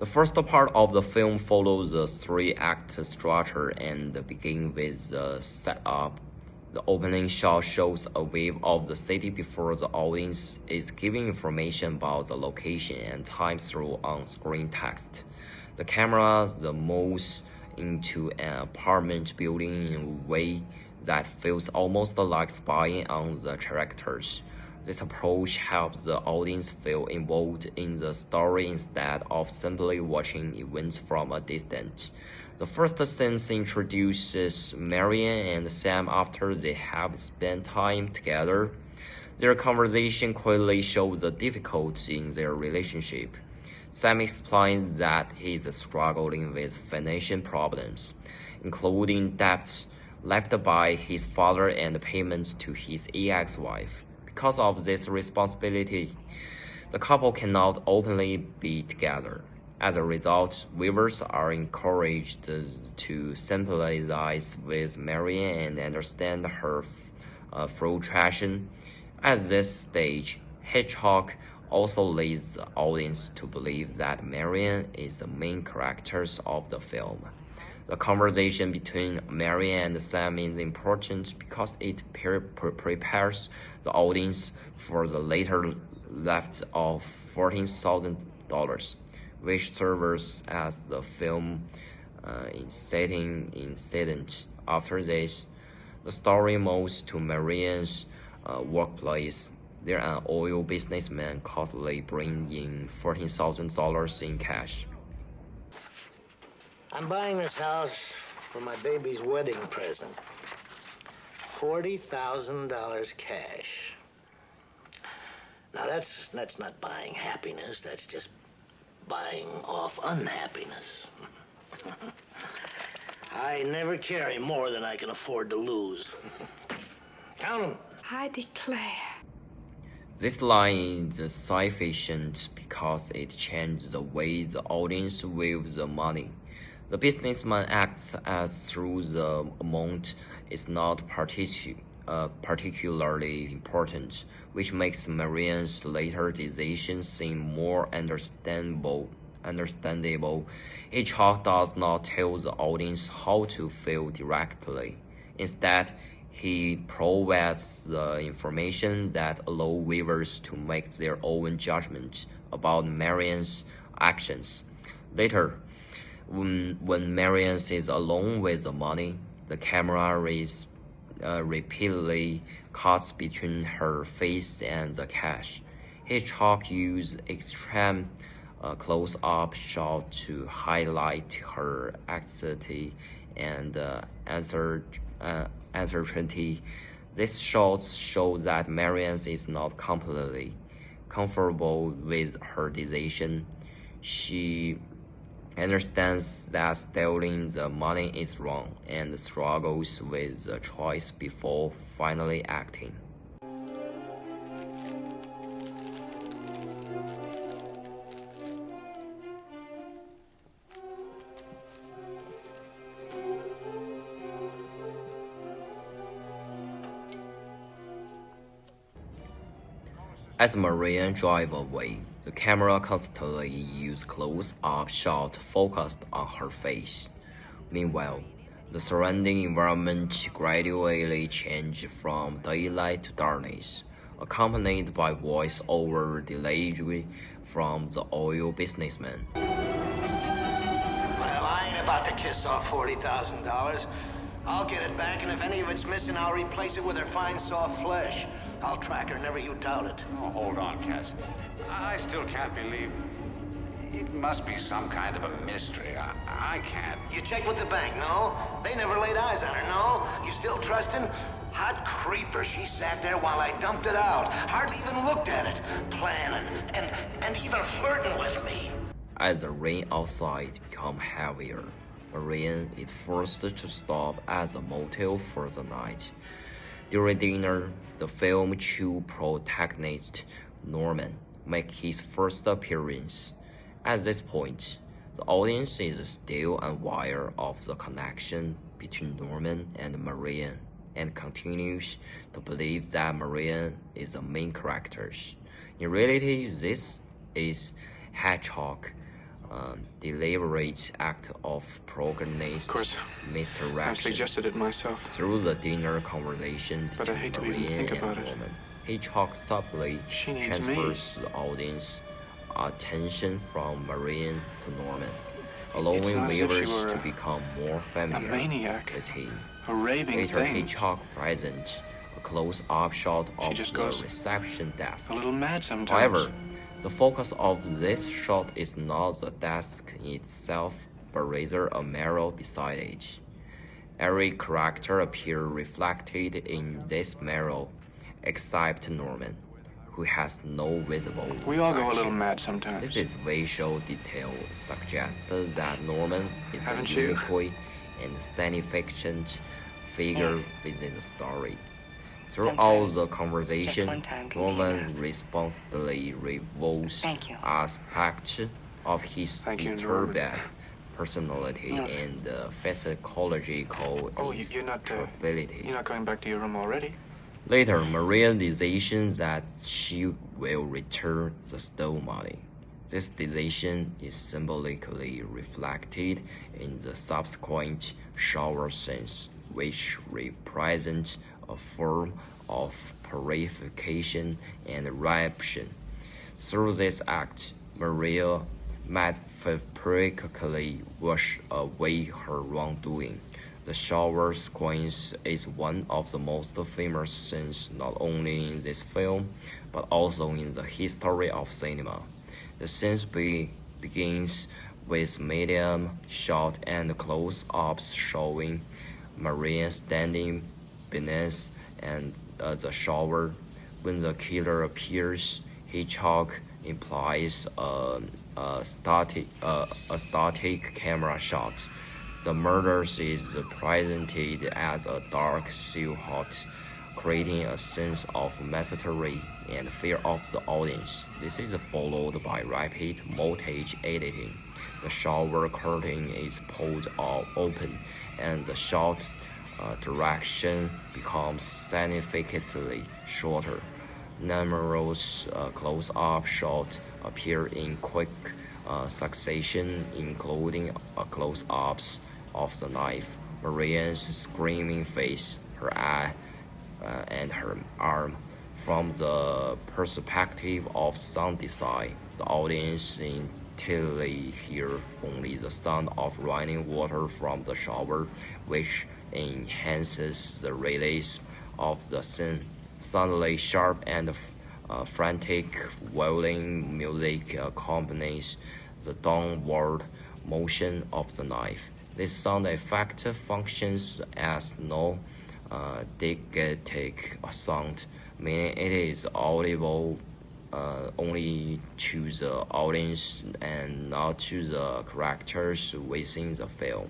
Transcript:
The first part of the film follows the three-act structure and begins with the setup. The opening shot shows a view of the city before the audience is given information about the location and time through on-screen text. The camera moves into an apartment building in a way that feels almost like spying on the characters. This approach helps the audience feel involved in the story instead of simply watching events from a distance. The first scene introduces Marian and Sam after they have spent time together. Their conversation quickly shows the difficulty in their relationship. Sam explains that he is struggling with financial problems, including debts left by his father and payments to his ex-wife. Because of this responsibility, the couple cannot openly be together. As a result, viewers are encouraged to sympathize with Marian and understand her frustration. At this stage, Hitchcock also leads the audience to believe that Marian is the main character of the film. The conversation between Marian and Sam is important because it prepares the audience for the later theft of $14,000, which serves as the film inciting incident. After this, the story moves to Marian's workplace. There, an oil businessman constantly brings in $14,000 in cash. I'm buying this house for my baby's wedding present. $40,000 cash. Now that's not buying happiness, that's just buying off unhappiness. I never carry more than I can afford to lose. Count 'em. I declare. This line is sufficient because it changes the way the audience views the money. The businessman acts as though the amount is not particularly important, which makes Marian's later decision seem more understandable. Hitchcock does not tell the audience how to feel directly. Instead, he provides the information that allows viewers to make their own judgment about Marian's actions. Later, when Marian is alone with the money, the camera repeatedly cuts between her face and the cash. Hitchcock used extreme close-up shots to highlight her anxiety and uncertainty. These shots show that Marian is not completely comfortable with her decision. She understands that stealing the money is wrong and struggles with the choice before finally acting. As Marian drives away, the camera constantly uses close-up shots focused on her face. Meanwhile, the surrounding environment gradually changes from daylight to darkness, accompanied by voice-over delivery from the oil businessman. Well, I ain't about to kiss off $40,000. I'll get it back, and if any of it's missing, I'll replace it with her fine, soft flesh. I'll track her, never you doubt it. Oh, hold on, Cass. I still can't believe... It must be some kind of a mystery. I can't... You checked with the bank, no? They never laid eyes on her, no? You still trusting? Hot creeper, she sat there while I dumped it out. Hardly even looked at it. Planning, and even flirting with me. As the rain outside becomes heavier, Marian is forced to stop at the motel for the night. During dinner, the film's true protagonist, Norman, makes his first appearance. At this point, the audience is still unaware of the connection between Norman and Marian, and continues to believe that Marian is the main character. In reality, this is Hitchcock deliberate act of protagonist Of course, I misdirection suggested it myself. through the dinner conversation But I between hate to even Marianne think and about it. Norman. Hitchcock subtly She needs me. transfers the audience attention from Marianne to Norman, It's allowing not as if she viewers were to become more familiar maniac. with him. A raving Later, thing. Hitchcock presents a close-up shot of just the goes reception desk. A little mad sometimes. However, the focus of this shot is not the desk itself, but rather a mirror beside it. Every character appears reflected in this mirror, except Norman, who has no visible We all go a little reflection. mad sometimes. This is visual detail suggests that Norman is Haven't a you? unique and significant figure Yes. within the story. Throughout Sometimes, the conversation, just one time can be Norman enough. responsibly reveals Thank you. aspects of his Thank you, disturbed Norman. personality No. and physiological Oh, you're not instability. going back to your room already? Later, Maria decisions that she will return the stolen money. This decision is symbolically reflected in the subsequent shower scenes, which represent a form of purification and redemption. Through this act, Maria metaphorically washes away her wrongdoing. The shower sequence is one of the most famous scenes not only in this film, but also in the history of cinema. The scene begins with medium shot and close-ups showing Maria standing beneath the shower. When the killer appears, Hitchcock implies a static camera shot. The murder is presented as a dark silhouette, creating a sense of mystery and fear of the audience. This is followed by rapid montage editing. The shower curtain is pulled open, and the shot duration becomes significantly shorter. Numerous close-up shots appear in quick succession, including close-ups of the knife, Marianne's screaming face, her eye, and her arm. From the perspective of sound design, the audience intently hear only the sound of running water from the shower, which enhances the realism of the scene. Suddenly, sharp and frantic wailing music accompanies the downward motion of the knife. This sound effect functions as non-diegetic sound, meaning it is audible only to the audience and not to the characters within the film.